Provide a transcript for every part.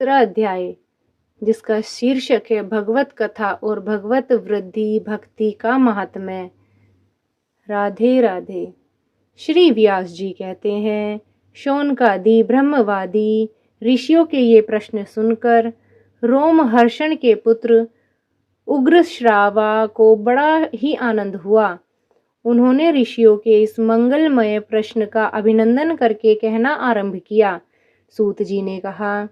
दूसरा अध्याय, जिसका शीर्षक है भगवत कथा और भगवत वृद्धि भक्ति का महात्म्य। राधे राधे। श्री व्यास जी कहते हैं, शौनकादि ब्रह्मवादी ऋषियों के ये प्रश्न सुनकर रोमहर्षण के पुत्र उग्रश्रावा को बड़ा ही आनंद हुआ। उन्होंने ऋषियों के इस मंगलमय प्रश्न का अभिनंदन करके कहना आरंभ किया। सूत जी ने कहा,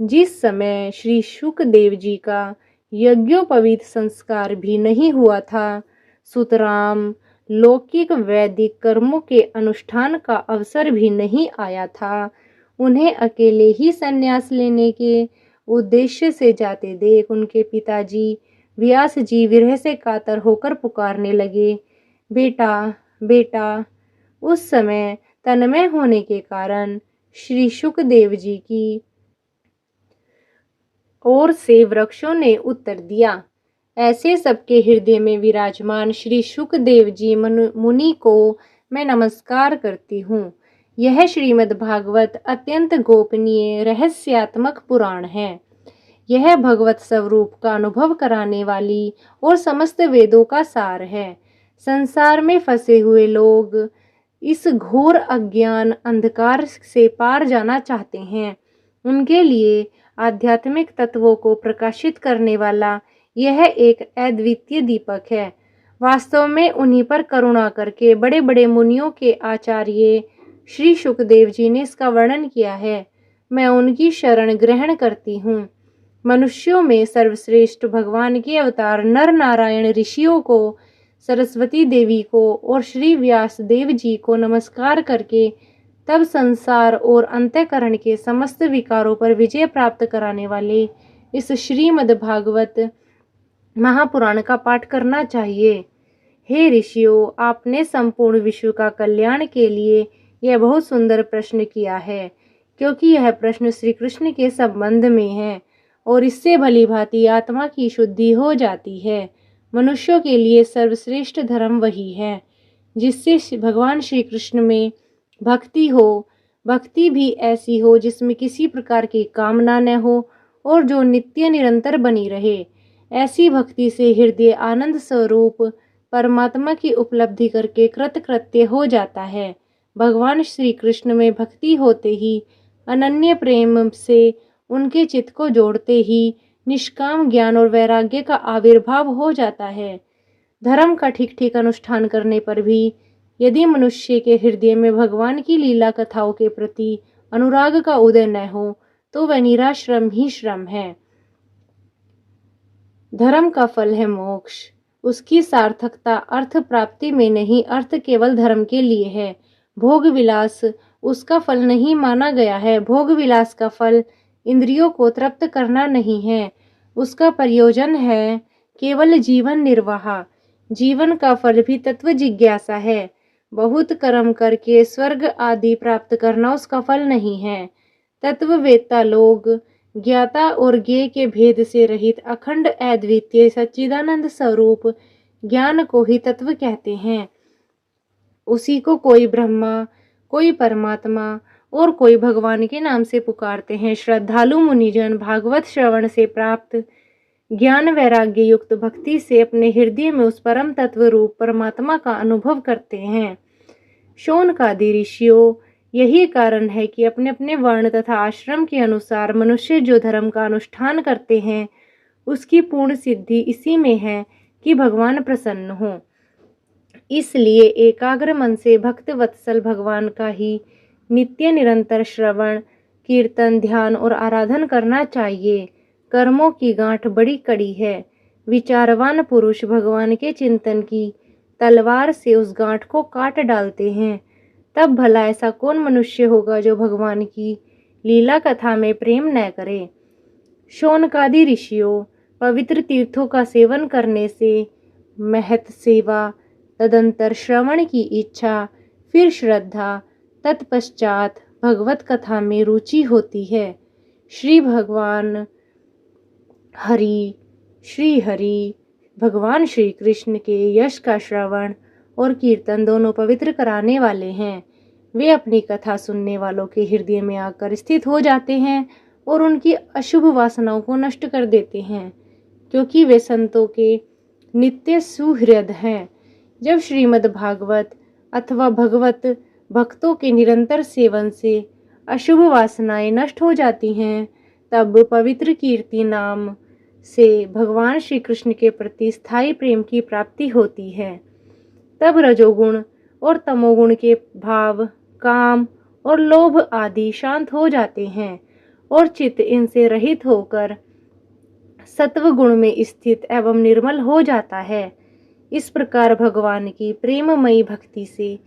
जिस समय श्री शुकदेव जी का यज्ञोपवीत संस्कार भी नहीं हुआ था, सुतराम लौकिक वैदिक कर्मों के अनुष्ठान का अवसर भी नहीं आया था, उन्हें अकेले ही संन्यास लेने के उद्देश्य से जाते देख उनके पिताजी व्यास जी विरह से कातर होकर पुकारने लगे, बेटा बेटा। उस समय तन्मय होने के कारण श्री शुकदेव जी की ओर से वृक्षों ने उत्तर दिया। ऐसे सबके हृदय में विराजमान श्री शुकदेव जी मुनि को मैं नमस्कार करती हूँ। यह श्रीमद् भागवत अत्यंत गोपनीय रहस्यात्मक पुराण है। यह भगवत स्वरूप का अनुभव कराने वाली और समस्त वेदों का सार है। संसार में फंसे हुए लोग इस घोर अज्ञान अंधकार से पार जाना चाहते हैं। उनके लिए आध्यात्मिक तत्वों को प्रकाशित करने वाला यह एक अद्वितीय दीपक है। वास्तव में उन्हीं पर करुणा करके बड़े बड़े मुनियों के आचार्य श्री शुकदेव जी ने इसका वर्णन किया है। मैं उनकी शरण ग्रहण करती हूँ। मनुष्यों में सर्वश्रेष्ठ भगवान के अवतार नर नारायण ऋषियों को, सरस्वती देवी को और श्री व्यास देव जी को नमस्कार करके तब संसार और अंतःकरण के समस्त विकारों पर विजय प्राप्त कराने वाले इस श्रीमद् भागवत महापुराण का पाठ करना चाहिए। हे ऋषियों, आपने संपूर्ण विश्व का कल्याण के लिए यह बहुत सुंदर प्रश्न किया है, क्योंकि यह प्रश्न श्री कृष्ण के संबंध में है और इससे भली भांति आत्मा की शुद्धि हो जाती है। मनुष्यों के लिए सर्वश्रेष्ठ धर्म वही है जिससे भगवान श्री कृष्ण में भक्ति हो। भक्ति भी ऐसी हो जिसमें किसी प्रकार की कामना न हो और जो नित्य निरंतर बनी रहे। ऐसी भक्ति से हृदय आनंद स्वरूप परमात्मा की उपलब्धि करके कृतकृत्य हो जाता है। भगवान श्री कृष्ण में भक्ति होते ही अनन्य प्रेम से उनके चित्त को जोड़ते ही निष्काम ज्ञान और वैराग्य का आविर्भाव हो जाता है। धर्म का ठीक ठीक अनुष्ठान करने पर भी यदि मनुष्य के हृदय में भगवान की लीला कथाओं के प्रति अनुराग का उदय न हो तो वह निराश्रम ही श्रम है। धर्म का फल है मोक्ष। उसकी सार्थकता अर्थ प्राप्ति में नहीं, अर्थ केवल धर्म के लिए है। भोग विलास उसका फल नहीं माना गया है। भोग विलास का फल इंद्रियों को तृप्त करना नहीं है, उसका प्रयोजन है केवल जीवन निर्वाह। जीवन का फल भी तत्व जिज्ञासा है। बहुत कर्म करके स्वर्ग आदि प्राप्त करना उसका फल नहीं है। तत्ववेत्ता लोग ज्ञाता और ज्ञेय के भेद से रहित अखंड अद्वितीय सच्चिदानंद स्वरूप ज्ञान को ही तत्व कहते हैं। उसी को कोई ब्रह्मा, कोई परमात्मा और कोई भगवान के नाम से पुकारते हैं। श्रद्धालु मुनिजन भागवत श्रवण से प्राप्त ज्ञान वैराग्य युक्त भक्ति से अपने हृदय में उस परम तत्व रूप परमात्मा का अनुभव करते हैं। शौनकादि ऋषियों, यही कारण है कि अपने अपने वर्ण तथा आश्रम के अनुसार मनुष्य जो धर्म का अनुष्ठान करते हैं उसकी पूर्ण सिद्धि इसी में है कि भगवान प्रसन्न हो। इसलिए एकाग्र मन से भक्त वत्सल भगवान का ही नित्य निरंतर श्रवण, कीर्तन, ध्यान और आराधन करना चाहिए। कर्मों की गांठ बड़ी कड़ी है। विचारवान पुरुष भगवान के चिंतन की तलवार से उस गांठ को काट डालते हैं। तब भला ऐसा कौन मनुष्य होगा जो भगवान की लीला कथा में प्रेम न करे। शौनकादि ऋषियों, पवित्र तीर्थों का सेवन करने से महत सेवा, तदंतर श्रवण की इच्छा, फिर श्रद्धा, तत्पश्चात भगवत कथा में रुचि होती है। श्री हरि भगवान श्री कृष्ण के यश का श्रवण और कीर्तन दोनों पवित्र कराने वाले हैं। वे अपनी कथा सुनने वालों के हृदय में आकर स्थित हो जाते हैं और उनकी अशुभ वासनाओं को नष्ट कर देते हैं, क्योंकि वे संतों के नित्य सुहृद हैं। जब श्रीमद् भागवत अथवा भगवत भक्तों के निरंतर सेवन से अशुभ वासनाएं नष्ट हो जाती हैं, तब पवित्र कीर्ति नाम से भगवान श्री कृष्ण के प्रति स्थायी प्रेम की प्राप्ति होती है। तब रजोगुण और तमोगुण के भाव, काम और लोभ आदि शांत हो जाते हैं और चित्त इनसे रहित होकर सत्व गुण में स्थित एवं निर्मल हो जाता है। इस प्रकार भगवान की प्रेममयी भक्ति से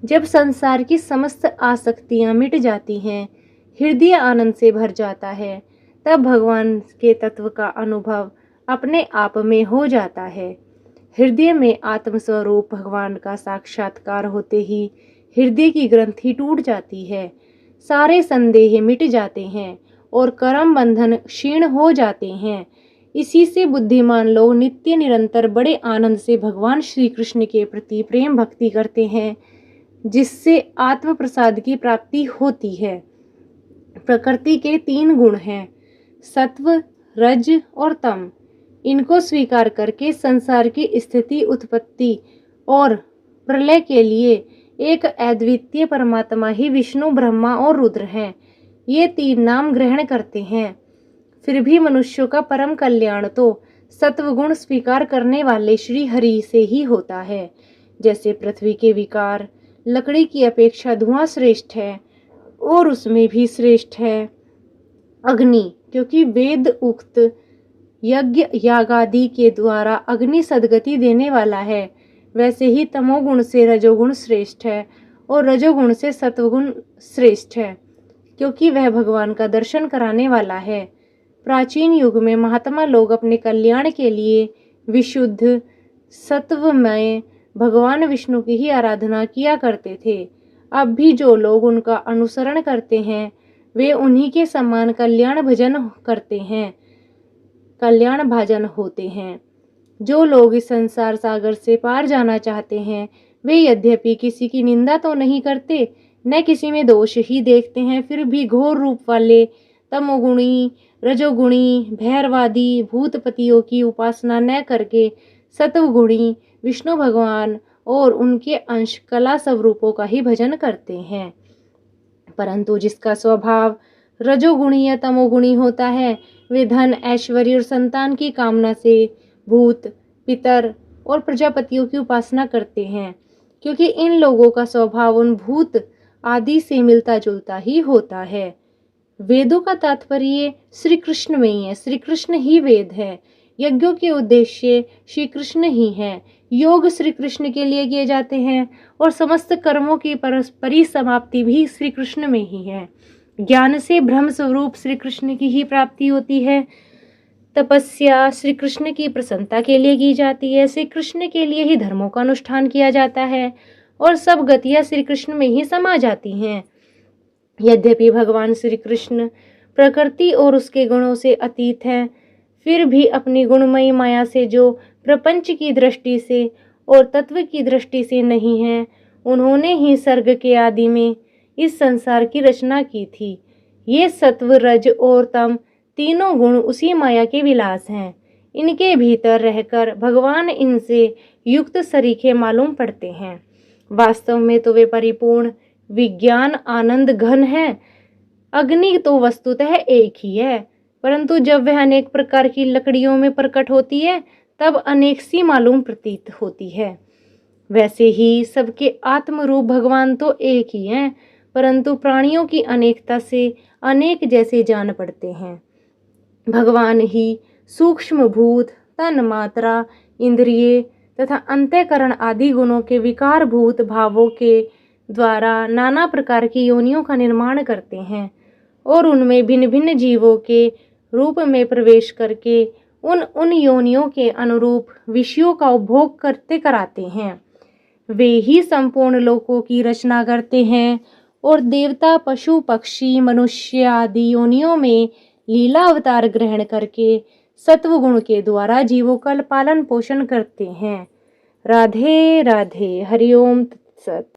जब संसार की समस्त आसक्तियां मिट जाती हैं, हृदय आनंद से भर जाता है, तब भगवान के तत्व का अनुभव अपने आप में हो जाता है। हृदय में आत्मस्वरूप भगवान का साक्षात्कार होते ही हृदय की ग्रंथि टूट जाती है, सारे संदेह मिट जाते हैं और कर्म बंधन क्षीण हो जाते हैं। इसी से बुद्धिमान लोग नित्य निरंतर बड़े आनंद से भगवान श्री कृष्ण के प्रति प्रेम भक्ति करते हैं, जिससे आत्म प्रसाद की प्राप्ति होती है। प्रकृति के 3 गुण हैं, सत्व, रज और तम। इनको स्वीकार करके संसार की स्थिति, उत्पत्ति और प्रलय के लिए एक अद्वितीय परमात्मा ही विष्णु, ब्रह्मा और रुद्र हैं। ये 3 नाम ग्रहण करते हैं। फिर भी मनुष्यों का परम कल्याण तो सत्वगुण स्वीकार करने वाले श्री हरि से ही होता है। जैसे पृथ्वी के विकार, लकड़ी की अपेक्षा धुआं श्रेष्ठ है और उसमें भी श्रेष्ठ है अग्नि, क्योंकि वेद उक्त यज्ञ यागादि के द्वारा अग्नि सद्गति देने वाला है। वैसे ही तमोगुण से रजोगुण श्रेष्ठ है और रजोगुण से सत्वगुण श्रेष्ठ है, क्योंकि वह भगवान का दर्शन कराने वाला है। प्राचीन युग में महात्मा लोग अपने कल्याण के लिए विशुद्ध सत्वमय भगवान विष्णु की ही आराधना किया करते थे। अब भी जो लोग उनका अनुसरण करते हैं, वे उन्हीं के समान कल्याण भाजन होते हैं। जो लोग इस संसार सागर से पार जाना चाहते हैं, वे यद्यपि किसी की निंदा तो नहीं करते, न किसी में दोष ही देखते हैं, फिर भी घोर रूप वाले तमोगुणी, रजोगुणी, भैरवादी भूतपतियों की उपासना न करके सत्वगुणी विष्णु भगवान और उनके अंश कला स्वरूपों का ही भजन करते हैं। परंतु जिसका स्वभाव रजोगुणी या तमोगुणी होता है, वे धन, ऐश्वर्य और संतान की कामना से भूत, पितर और प्रजापतियों की उपासना करते हैं, क्योंकि इन लोगों का स्वभाव उन भूत आदि से मिलता जुलता ही होता है। वेदों का तात्पर्य श्री कृष्ण में ही है, श्री कृष्ण ही वेद है। यज्ञों के उद्देश्य श्री कृष्ण ही हैं। योग श्री कृष्ण के लिए किए जाते हैं और समस्त कर्मों की परिसमाप्ति भी श्री कृष्ण में ही है। ज्ञान से ब्रह्म स्वरूप श्री कृष्ण की ही प्राप्ति होती है। तपस्या श्री कृष्ण की प्रसन्नता के लिए की जाती है। श्री कृष्ण के लिए ही धर्मों का अनुष्ठान किया जाता है और सब गतियां श्री कृष्ण में ही समा जाती हैं। यद्यपि भगवान श्री कृष्ण प्रकृति और उसके गुणों से अतीत हैं, फिर भी अपनी गुणमयी माया से जो प्रपंच की दृष्टि से और तत्व की दृष्टि से नहीं है, उन्होंने ही सर्ग के आदि में इस संसार की रचना की थी। ये सत्व, रज और तम तीनों गुण उसी माया के विलास हैं। इनके भीतर रहकर भगवान इनसे युक्त सरीखे मालूम पड़ते हैं। वास्तव में तो वे परिपूर्ण विज्ञान आनंद घन है। अग्नि तो वस्तुतः एक ही है, परंतु जब वह अनेक प्रकार की लकड़ियों में प्रकट होती है, तब अनेक सी मालूम प्रतीत होती है। वैसे ही सबके आत्म रूप भगवान तो एक ही हैं, परंतु प्राणियों की अनेकता से अनेक जैसे जान पड़ते हैं। भगवान ही सूक्ष्म भूत, तन मात्रा, इंद्रिय तथा अंतःकरण आदि गुणों के विकार भूत भावों के द्वारा नाना प्रकार की योनियों का निर्माण करते हैं और उनमें भिन्न भिन्न जीवों के रूप में प्रवेश करके उन योनियों के अनुरूप विषयों का उपभोग करते कराते हैं। वे ही संपूर्ण लोकों की रचना करते हैं और देवता, पशु, पक्षी, मनुष्य आदि योनियों में लीला अवतार ग्रहण करके सत्व गुण के द्वारा जीवों का पालन पोषण करते हैं। राधे राधे। हरिओम तत्सत।